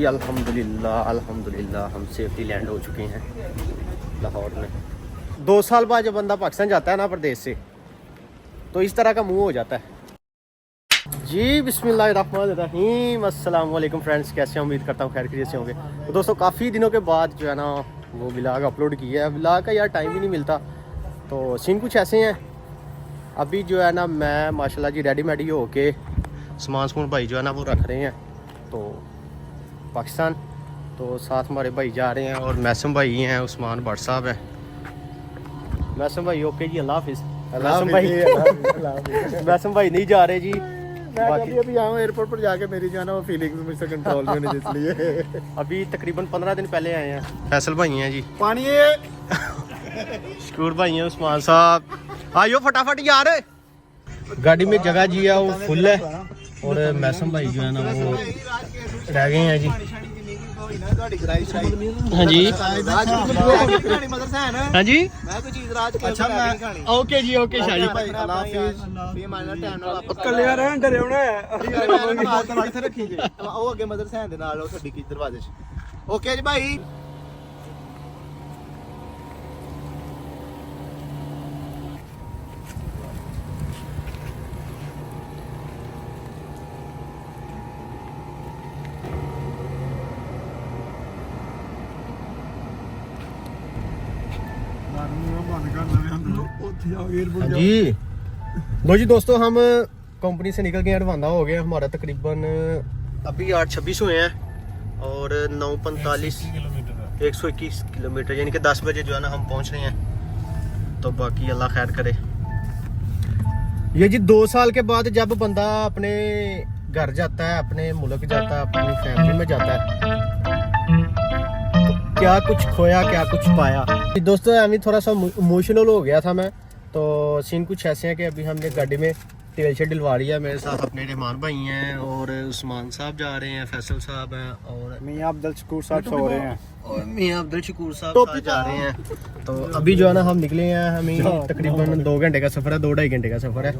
अल्हम्दुलिल्लाह अल्हम्दुलिल्लाह हम सेफ्टी लैंड हो चुके हैं लाहौर में। 2 साल बाद जब बंदा पाकिस्तान जाता है ना प्रदेश से, तो इस तरह का मुंह हो जाता है जी। बिस्मिल्लाहिर्रहमानिर्रहीम, अस्सलाम वालेकुम फ्रेंड्स, कैसे हैं? उम्मीद करता हूँ खैर खैरियत से होंगे। तो दोस्तों काफ़ी दिनों के बाद जो है ना वो व्लॉग अपलोड किया है। व्लॉग का यार टाइम ही नहीं मिलता, तो सीन कुछ ऐसे हैं। अभी जो है ना मैं माशाल्लाह जी रेडी हो के सामान भाई जो है ना वो रख रहे हैं तो पाकिस्तान। तो साथ हमारे भाई जा रहे हैं और मैसम भाई हैं, उस्मान भट्ट साहब हैं। मैसम भाई ओके जी, अल्लाह हाफिज़। मैसम भाई नहीं जा रहे जी, बाकी अभी आया हूँ एयरपोर्ट पर जाके, मेरी जो है ना वो फीलिंग्स मुझसे कंट्रोल में नहीं, इसलिए अभी तकरीबन 15 दिन पहले आए हैं। फैसल भाई हैं जी, पानी शकूर भाई हैं, उस्मान साहब आइयो फटाफट यार। गाड़ी में जगह जी है वो फुल है और मैसम भाई जो है ना वो रह गए हैं जी। हाँ जी हाँ जी, अच्छा ओके जी ओके शाह जी। ओके जी भाई। जी लो जी दोस्तों, हम कंपनी से निकल के रवाना हो गए। हमारा तकरीबन अभी 8:26 हुए हैं और 9:45 121 किलोमीटर, यानी कि 10 बजे जो है ना हम पहुंच रहे हैं। तो बाकी अल्लाह खैर करे। ये जी 2 साल के बाद जब बंदा अपने घर जाता है, अपने मुल्क जाता है, अपनी फैमिली में जाता है, क्या कुछ खोया क्या कुछ पाया। दोस्तों अभी थोड़ा सा इमोशनल हो गया था मैं। तो सीन कुछ ऐसे हैं कि अभी हमने गाड़ी में तेल से डलवा लिया। मेरे साथ अपने रहमान भाई हैं और उस्मान साहब जा रहे हैं, फैसल साहब हैं और मियां अब्दुल शकूर साहब सो रहे हैं और मियां अब्दुल शकूर साहब जा रहे हैं। तो अभी जो है ना हम निकले हैं, हमें तकरीबन 2 घंटे का सफ़र है, 2-2.5 घंटे का सफ़र है।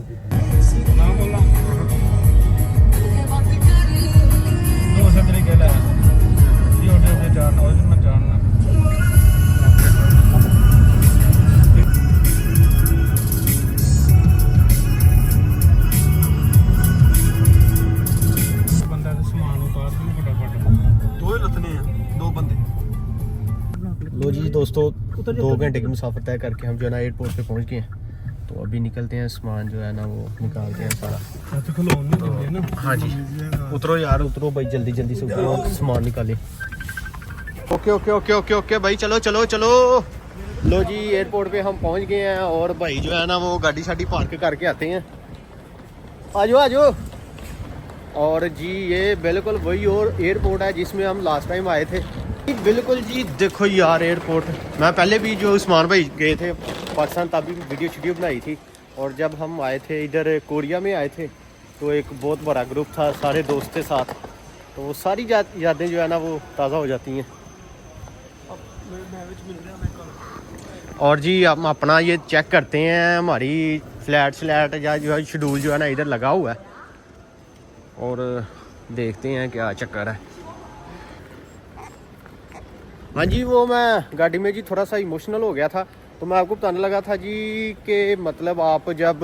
लो जी दोस्तों 2 घंटे की मुसाफर तय करके हम जो है ना एयरपोर्ट पे पहुंच गए हैं। तो अभी निकलते हैं, सामान जो है ना वो निकालते हैं सारा। तो हाँ जी उतरो यार, उतरो भाई, जल्दी जल्दी से उतरो, सामान निकाले। Okay okay okay okay okay भाई, चलो चलो चलो। लो जी एयरपोर्ट पे हम पहुंच गए हैं और भाई जो है ना वो गाड़ी शाड़ी पार्क करके आते हैं। आजो आजो। और जी ये बिल्कुल वही और एयरपोर्ट है जिसमें हम लास्ट टाइम आए थे। बिल्कुल जी देखो यार एयरपोर्ट, मैं पहले भी जो उस्मान भाई गए थे पाकिस्तान तभी वीडियो बनाई थी। और जब हम आए थे इधर कोरिया में आए थे तो एक बहुत बड़ा ग्रुप था, सारे दोस्त के साथ। तो वो सारी यादें जो है ना वो ताज़ा हो जाती हैं। और जी हम अपना ये चेक करते हैं, हमारी फ्लैट या जो है शेड्यूल जो है ना इधर लगा हुआ है और देखते हैं क्या चक्कर है। हाँ जी वो मैं गाड़ी में जी थोड़ा सा इमोशनल हो गया था। तो मैं आपको बताने लगा था जी कि मतलब आप जब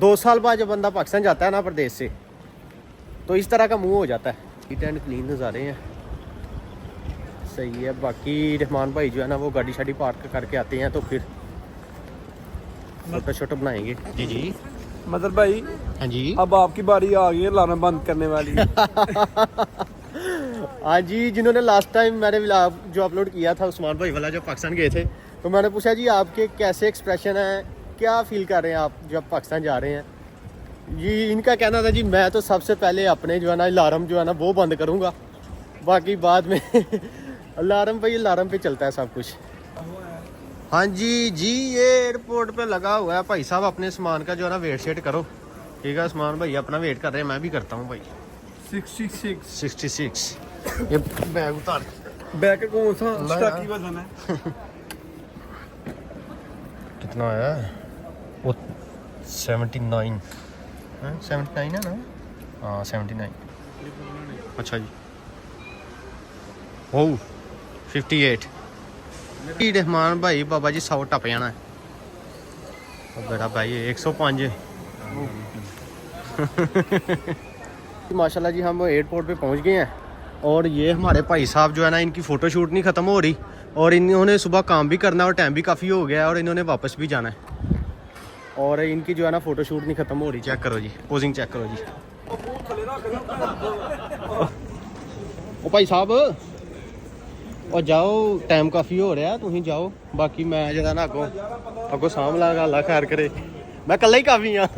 2 साल बाद जब बंदा पाकिस्तान जाता है ना प्रदेश से, तो इस तरह का मुंह हो जाता है। नीट एंड क्लीन नज़ारे हैं, सही है। बाकी रहमान भाई जो है ना वो गाड़ी शाड़ी पार्क करके आते हैं तो फिर फोटो बनाएंगे। जी जी मतलब भाई हाँ जी, अब आपकी बारी आ गई है लाना बंद करने वाली। हाँ जी, जिन्होंने लास्ट टाइम मैंने जो अपलोड किया था उस्मान भाई वाला, जब पाकिस्तान गए थे, तो मैंने पूछा जी आपके कैसे एक्सप्रेशन हैं, क्या फील कर रहे हैं आप जब पाकिस्तान जा रहे हैं जी। इनका कहना था जी मैं तो सबसे पहले अपने जो है ना अलार्म जो है ना वो बंद करूँगा, बाकी बाद में अलार्म भाई अलार्म पे चलता है सब कुछ। हाँ जी जी ये एयरपोर्ट पे लगा हुआ है। भाई साहब अपने सामान का जो है ना वेट शेट करो, ठीक है। सामान भाई अपना वेट कर रहे हैं, मैं भी करता हूँ भाई। 66 ये बैग उतार, बैग कौन सा स्टॉकी वजन है? कितना आया वो? 79 79 है ना? हाँ 79। अच्छा जी हो 58 रहमान भाई बाबा जी 100 टप जाना है बेटा भाई 105 माशाल्लाह जी हम एयरपोर्ट पे पहुंच गए हैं और ये हमारे भाई साहब जो है ना इनकी फ़ोटो शूट नहीं ख़त्म हो रही और इन्होंने सुबह काम भी करना है और टाइम भी काफ़ी हो गया है और इन्होंने वापस भी जाना है और इनकी जो है ना फ़ोटो शूट नहीं ख़त्म हो रही। चेक करो जी पोजिंग चेक करो जी। ओ भाई साहब और जाओ टाइम काफ़ी हो रहा तुम जाओ बाकी मैं जो ना अगो साम ला अल्लाह खैर करे मैं कल ही काफ़ी हाँ।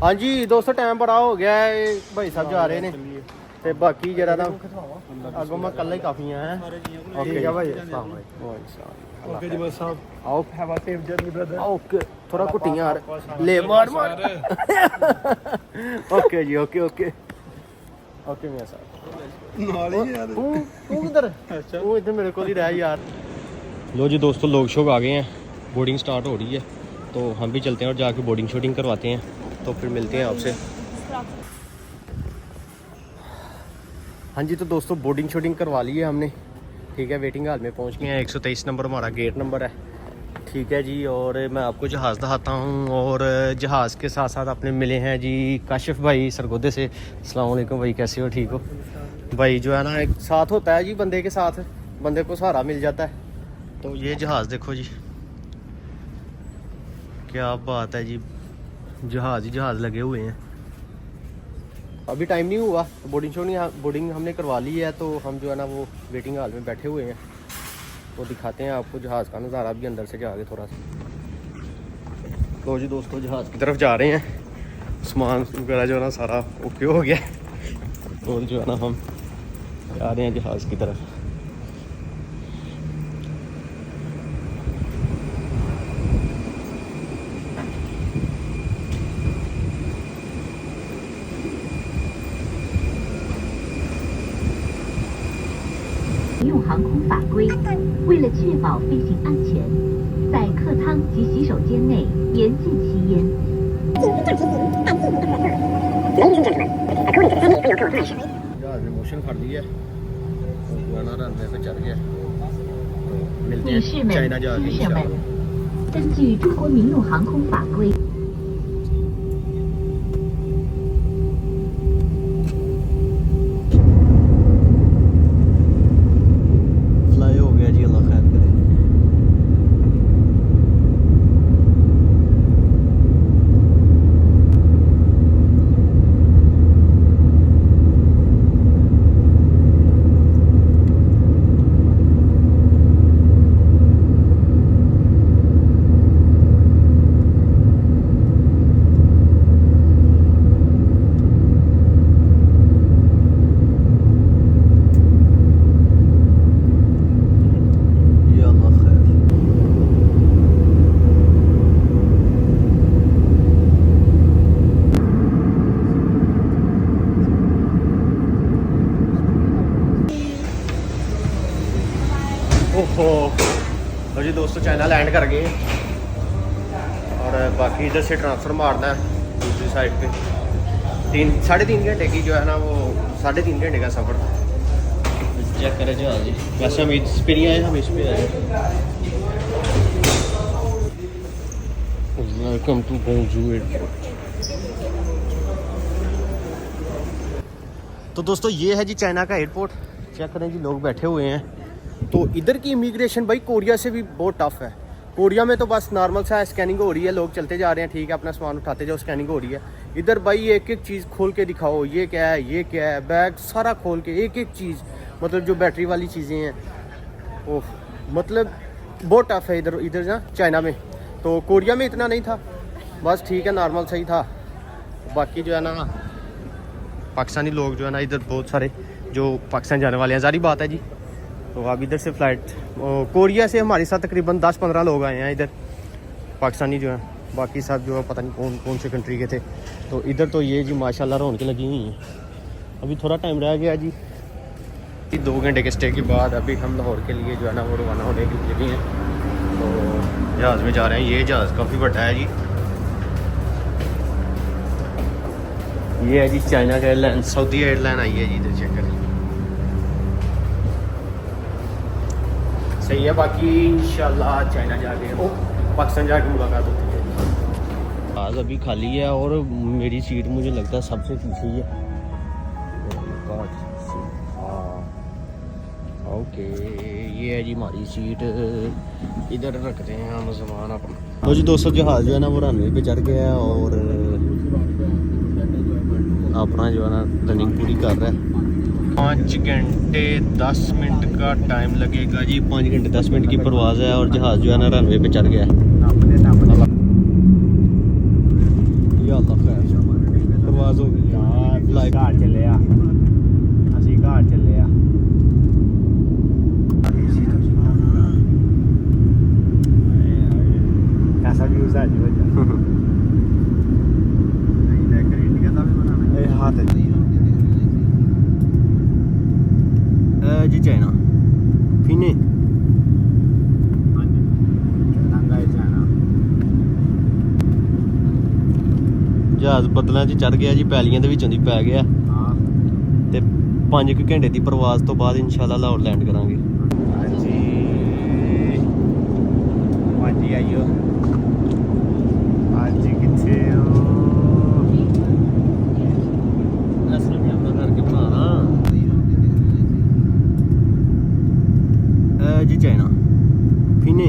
हाँ जी दोस्तों टाइम बड़ा हो गया है भाई साहब जा रहे हैं ते बाकी जरा ना अगो मैं कल ही काफ़ी हाँ। ओके भाई ओके जी बस साहब आओ have a safe journey brother okay थोड़ा कुटियां ले मार मार ओके जी ओके ओके ओके मियां साहब नाल ही यार तू किधर अच्छा वो इधर मेरे को ही रह यार। लो जी दोस्तों लोग शोग आ गए हैं बोर्डिंग स्टार्ट हो रही है तो हम भी चलते हैं और जाके बोर्डिंग शूटिंग करवाते हैं तो फिर मिलते हैं आपसे। हाँ जी तो दोस्तों बोर्डिंग शूटिंग करवा ली है हमने ठीक है वेटिंग हॉल में पहुंच गए हैं 123 नंबर हमारा गेट नंबर है ठीक है जी। और मैं आपको जहाज़ दिखाता हूँ और जहाज़ के साथ साथ अपने मिले हैं जी काशिफ भाई सरगोदे से। अस्सलाम वालेकुम भाई कैसे हो ठीक हो भाई जो है ना एक साथ होता है जी बंदे के साथ बंदे को सहारा मिल जाता है। तो ये जहाज़ देखो जी क्या बात है जी जहाज़ ही जहाज़ लगे हुए हैं अभी टाइम नहीं हुआ तो बोर्डिंग हमने करवा ली है तो हम जो है ना वो वेटिंग हॉल में बैठे हुए हैं तो दिखाते हैं आपको जहाज़ का नज़ारा भी अंदर से जाके थोड़ा सा। तो जी दोस्तों जहाज़ की तरफ जा रहे हैं सामान वगैरह जो है ना सारा ओके हो गया तो जो है ना हम जा रहे हैं जहाज़ की तरफ।航空法规，为了确保飞行安全，在客舱及洗手间内严禁吸烟。女士们、先生们，根据中国民用航空法规。तो जी दोस्तों चाइना लैंड कर गए और बाकी इधर से ट्रांसफ़र मारना है दूसरी साइड पे 3-3.5 घंटे की जो है ना वो 3.5 घंटे का सफ़र चेक करें जहाज़ जी। वैसे हम इस पे नहीं आए हम इस पे आए। वेलकम टू बोंजू एयरपोर्ट। तो दोस्तों ये है जी चाइना का एयरपोर्ट चेक करें जी लोग बैठे हुए हैं। तो इधर की इमिग्रेशन भाई कोरिया से भी बहुत टफ है। कोरिया में तो बस नॉर्मल सा स्कैनिंग हो रही है लोग चलते जा रहे हैं ठीक है अपना सामान उठाते जाओ स्कैनिंग हो रही है। इधर भाई एक एक चीज़ खोल के दिखाओ ये क्या है बैग सारा खोल के एक एक चीज़ मतलब जो बैटरी वाली चीज़ें हैं ओह मतलब बहुत टफ है इधर ना चाइना में। तो कोरिया में इतना नहीं था बस ठीक है नॉर्मल सही था। बाकी जो है ना पाकिस्तानी लोग जो है ना इधर बहुत सारे जो पाकिस्तान जाने वाले हैं जारी बात है जी। तो अब इधर से फ़्लाइट कोरिया से हमारे साथ तकरीबन 10-15 लोग आए हैं इधर पाकिस्तानी जो हैं बाकी सब जो है पता नहीं कौन से कंट्री के थे। तो इधर तो ये जी माशाल्लाह रौनकें लगी हुई हैं। अभी थोड़ा टाइम रह गया जी 2 घंटे के स्टे के बाद अभी हम लाहौर के लिए जो है ना वो रवाना होने के लिए भी हैं। तो जहाज़ में जा रहे हैं ये जहाज़ काफ़ी बड़ा है जी। ये है जी चाइना का एयरलाइन सऊदी एयरलाइन आई है जी इधर चेक करें। गई है, बाकी इंशाल्लाह चाइना जाके पाकिस्तान जाके मुलाकात होती है। आज अभी खाली है और मेरी सीट मुझे लगता है सबसे पीछे ही है। ओके, ये है जी हमारी सीट, इधर रखते हैं हम सामान अपना। तो जी दोस्तों जहाज़ जो है ना वो रनवे पे चढ़ गया है और अपना जो है ना रनिंग पूरी कर रहा है। 5 घंटे 10 मिनट का टाइम लगेगा जी। 5 घंटे 10 मिनट की परवाज़ है और जहाज़ जो है ना रनवे पे चढ़ गया है। परवाज़ हो गई फ्लाइट घर चले असी घर चले कैसा व्यूज़ है जी हाथ जी चाइना फिने जहाज बदलों च चढ़ गया जी, पैलियां दे विचों दी पै गया ते 5 घंटे की परवाज़ तो बाद इंशाल्लाह लाहौर लैंड करांगे। आइयो आज कितने कैमरा करके बनाना जी चाइना फिने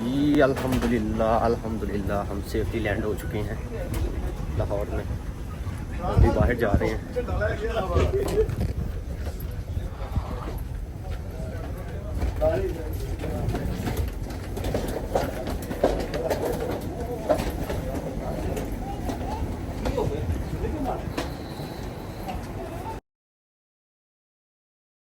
जी अल्हम्दुलिल्लाह हम सेफ्टी लैंड हो चुके हैं लाहौर में। अभी बाहर जा रहे हैं।